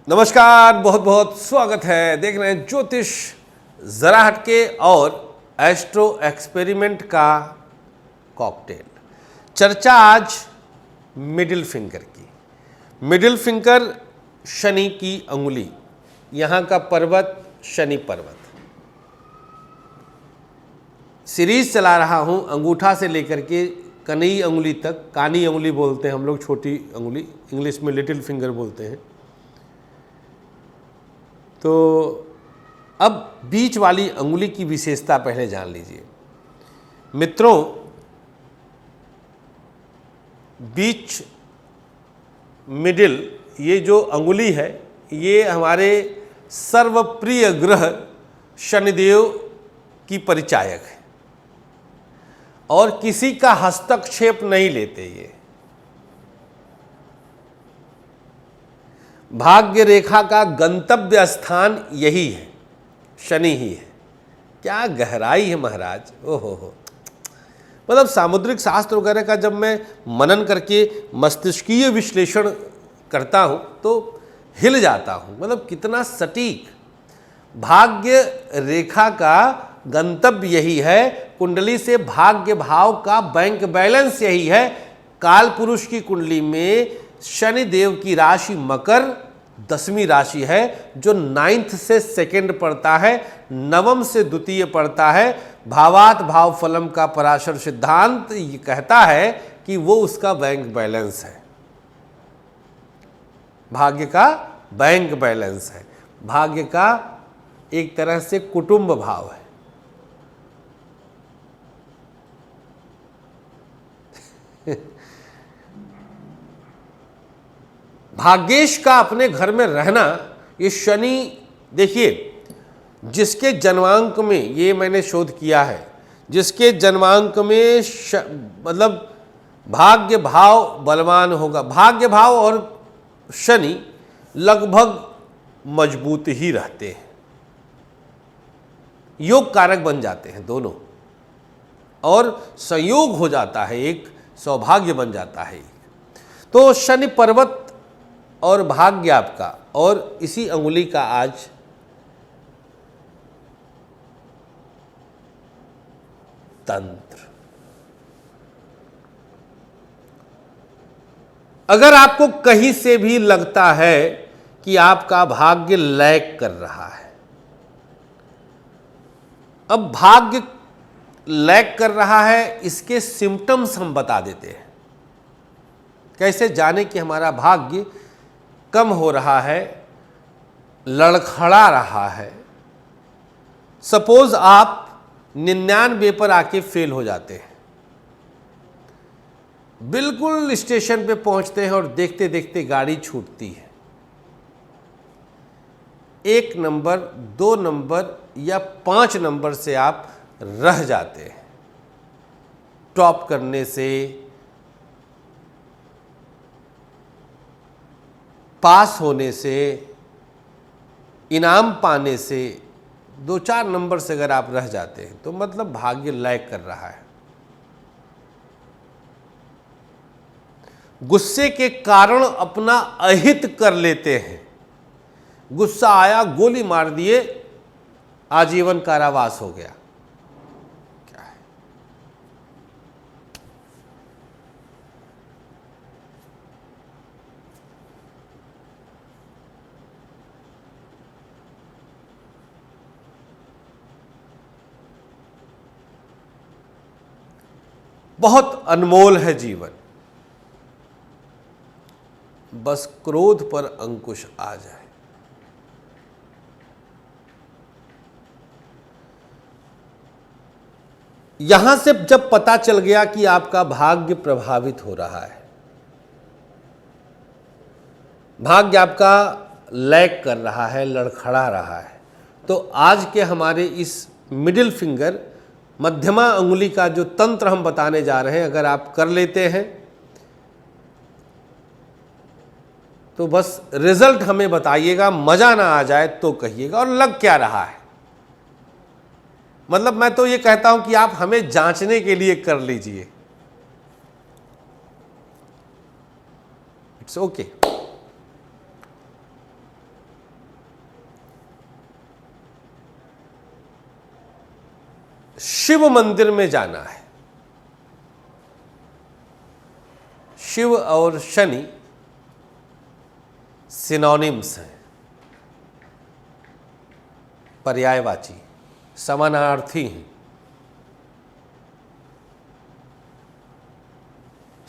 नमस्कार, बहुत बहुत स्वागत है। देख रहे हैं ज्योतिष जरा हटके और एस्ट्रो एक्सपेरिमेंट का कॉकटेल। चर्चा आज मिडिल फिंगर की। मिडिल फिंगर शनि की अंगुली, यहाँ का पर्वत शनि पर्वत। सीरीज चला रहा हूँ अंगूठा से लेकर के कनई अंगुली तक। कानी अंगुली बोलते हैं हम लोग, छोटी अंगुली, इंग्लिश में लिटिल फिंगर बोलते हैं। तो अब बीच वाली अंगुली की विशेषता पहले जान लीजिए मित्रों। बीच मिडिल ये जो अंगुली है, ये हमारे सर्वप्रिय ग्रह शनिदेव की परिचायक है और किसी का हस्तक्षेप नहीं लेते। ये भाग्य रेखा का गंतव्य स्थान यही है, शनि ही है। क्या गहराई है महाराज, ओहो। मतलब सामुद्रिक शास्त्र वगैरह का जब मैं मनन करके मस्तिष्कीय विश्लेषण करता हूँ तो हिल जाता हूँ। मतलब कितना सटीक। भाग्य रेखा का गंतव्य यही है, कुंडली से भाग्य भाव का बैंक बैलेंस यही है। काल पुरुष की कुंडली में शनि देव की राशि मकर 10वीं राशि है, जो 9th से 2nd पड़ता है, नवम से द्वितीय पड़ता है। भावात भाव फलम का पराशर सिद्धांत ये कहता है कि वो उसका बैंक बैलेंस है, भाग्य का बैंक बैलेंस है। भाग्य का एक तरह से कुटुंब भाव है। भाग्येश का अपने घर में रहना, ये शनि, देखिए जिसके जन्मांक में, ये मैंने शोध किया है, जिसके जन्मांक में मतलब भाग्य भाव बलवान होगा, भाग्य भाव और शनि लगभग मजबूत ही रहते हैं, योग कारक बन जाते हैं दोनों, और संयोग हो जाता है, एक सौभाग्य बन जाता है। तो शनि पर्वत और भाग्य आपका, और इसी अंगुली का आज तंत्र। अगर आपको कहीं से भी लगता है कि आपका भाग्य लैग कर रहा है, अब भाग्य लैग कर रहा है, इसके सिम्टम्स हम बता देते हैं। कैसे जाने कि हमारा भाग्य कम हो रहा है, लड़खड़ा रहा है। सपोज आप 99 पर आके फेल हो जाते हैं, बिल्कुल स्टेशन पे पहुंचते हैं और देखते देखते गाड़ी छूटती है। 1 नंबर, 2 नंबर या 5 नंबर से आप रह जाते हैं। टॉप करने से, पास होने से, इनाम पाने से 2-4 नंबर से अगर आप रह जाते हैं तो मतलब भाग्य लैग कर रहा है। गुस्से के कारण अपना अहित कर लेते हैं। गुस्सा आया, गोली मार दिए, आजीवन कारावास हो गया। क्या है? बहुत अनमोल है जीवन, बस क्रोध पर अंकुश आ जाए। यहां से जब पता चल गया कि आपका भाग्य प्रभावित हो रहा है, भाग्य आपका लैग कर रहा है, लड़खड़ा रहा है, तो आज के हमारे इस मिडिल फिंगर, मध्यमा अंगुली का जो तंत्र हम बताने जा रहे हैं, अगर आप कर लेते हैं तो बस रिजल्ट हमें बताइएगा। मजा ना आ जाए तो कहिएगा। और लग क्या रहा है, मतलब मैं तो ये कहता हूं कि आप हमें जांचने के लिए कर लीजिए। It's okay. शिव मंदिर में जाना है। शिव और शनि सिनोनिम्स हैं, पर्यायवाची, समानार्थी हैं।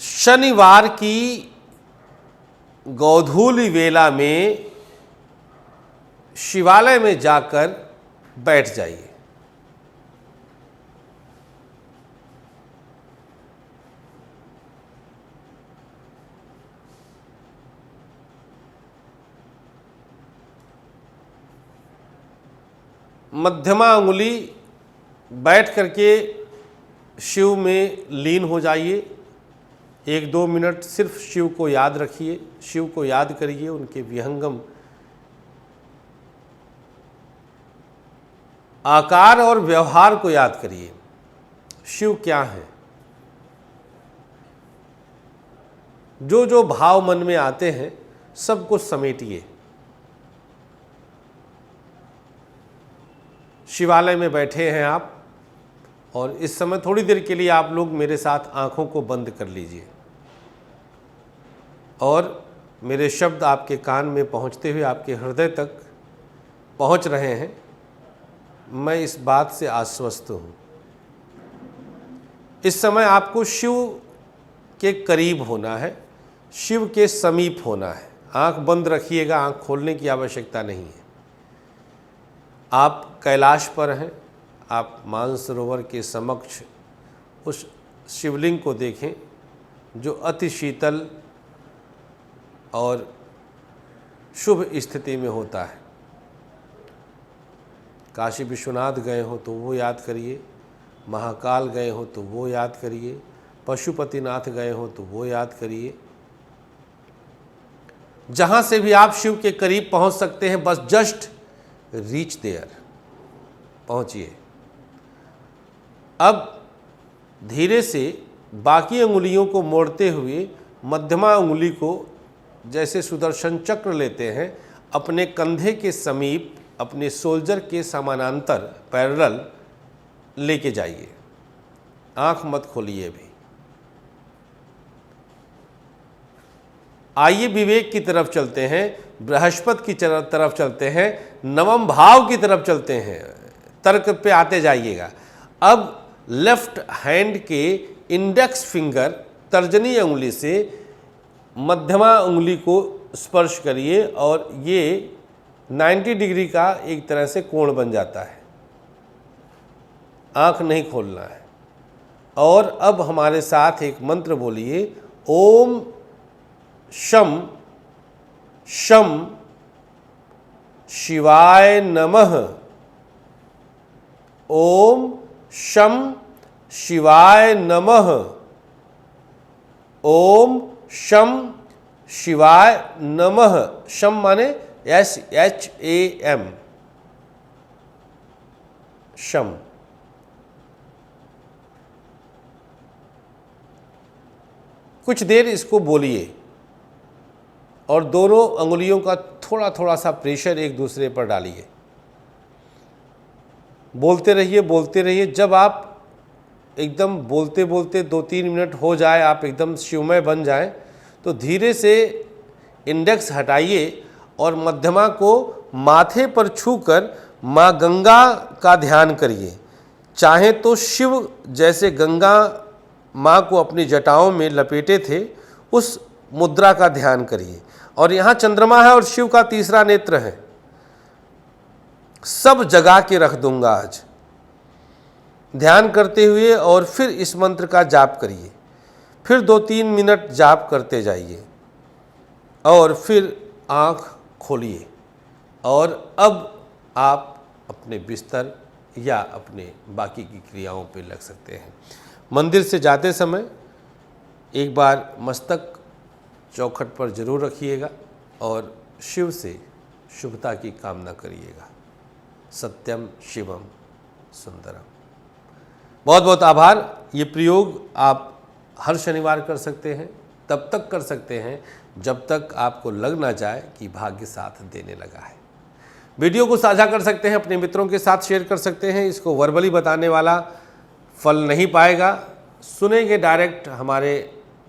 शनिवार की गोधूली वेला में शिवालय में जाकर बैठ जाइए। मध्यमा अंगुली बैठ करके शिव में लीन हो जाइए। 1-2 मिनट सिर्फ शिव को याद रखिए, शिव को याद करिए, उनके विहंगम आकार और व्यवहार को याद करिए। शिव क्या है? जो जो भाव मन में आते हैं सब कुछ समेटिए। शिवालय में बैठे हैं आप, और इस समय थोड़ी देर के लिए आप लोग मेरे साथ आंखों को बंद कर लीजिए और मेरे शब्द आपके कान में पहुंचते हुए आपके हृदय तक पहुंच रहे हैं। मैं इस बात से आश्वस्त हूँ, इस समय आपको शिव के करीब होना है, शिव के समीप होना है। आंख बंद रखिएगा, आंख खोलने की आवश्यकता नहीं है। आप कैलाश पर हैं, आप मानसरोवर के समक्ष उस शिवलिंग को देखें जो अति शीतल और शुभ स्थिति में होता है। काशी विश्वनाथ गए हो तो वो याद करिए, महाकाल गए हो तो वो याद करिए, पशुपतिनाथ गए हो तो वो याद करिए। जहाँ से भी आप शिव के करीब पहुँच सकते हैं, बस जस्ट रीच देयर, पहुँचिए। अब धीरे से बाकी अंगुलियों को मोड़ते हुए मध्यमा अंगुली को जैसे सुदर्शन चक्र लेते हैं अपने कंधे के समीप, अपने शोल्डर के समानांतर पैरेलल लेके जाइए। आंख मत खोलिए भी। आइए विवेक की तरफ चलते हैं, बृहस्पति की तरफ चलते हैं, नवम भाव की तरफ चलते हैं। तर्क पे आते जाइएगा। अब लेफ्ट हैंड के इंडेक्स फिंगर तर्जनी उंगली से मध्यमा उंगली को स्पर्श करिए और ये 90 डिग्री का एक तरह से कोण बन जाता है। आंख नहीं खोलना है। और अब हमारे साथ एक मंत्र बोलिए, ओम शम शम शिवाय नमः। ओम शम शिवाय नमः। ओम शम शिवाय नमः। शम माने SHAM, शम। कुछ देर इसको बोलिए और दोनों अंगुलियों का थोड़ा थोड़ा सा प्रेशर एक दूसरे पर डालिए। बोलते रहिए। जब आप एकदम बोलते बोलते 2-3 मिनट हो जाए, आप एकदम शिवमय बन जाएं, तो धीरे से इंडेक्स हटाइए और मध्यमा को माथे पर छूकर माँ गंगा का ध्यान करिए। चाहे तो शिव जैसे गंगा माँ को अपनी जटाओं में लपेटे थे, उस मुद्रा का ध्यान करिए। और यहाँ चंद्रमा है और शिव का तीसरा नेत्र है। सब जगा के रख दूंगा आज। ध्यान करते हुए और फिर इस मंत्र का जाप करिए। फिर 2-3 मिनट जाप करते जाइए और फिर आँख खोलिए। और अब आप अपने बिस्तर या अपने बाकी की क्रियाओं पे लग सकते हैं। मंदिर से जाते समय एक बार मस्तक चौखट पर जरूर रखिएगा और शिव से शुभता की कामना करिएगा। सत्यम शिवम सुंदरम। बहुत बहुत आभार। ये प्रयोग आप हर शनिवार कर सकते हैं, तब तक कर सकते हैं जब तक आपको लग ना जाए कि भाग्य साथ देने लगा है। वीडियो को साझा कर सकते हैं, अपने मित्रों के साथ शेयर कर सकते हैं। इसको वर्बली बताने वाला फल नहीं पाएगा। सुनेंगे डायरेक्ट हमारे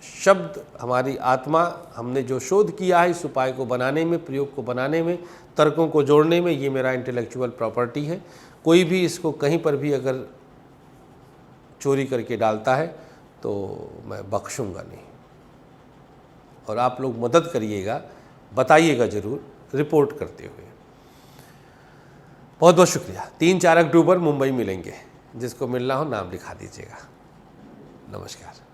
शब्द, हमारी आत्मा, हमने जो शोध किया है इस उपाय को बनाने में, प्रयोग को बनाने में, तर्कों को जोड़ने में, ये मेरा इंटेलेक्चुअल प्रॉपर्टी है। कोई भी इसको कहीं पर भी अगर चोरी करके डालता है तो मैं बख्शूंगा नहीं। और आप लोग मदद करिएगा, बताइएगा ज़रूर रिपोर्ट करते हुए। बहुत बहुत शुक्रिया। 3-4 अक्टूबर मुंबई मिलेंगे। जिसको मिलना हो नाम लिखा दीजिएगा। नमस्कार।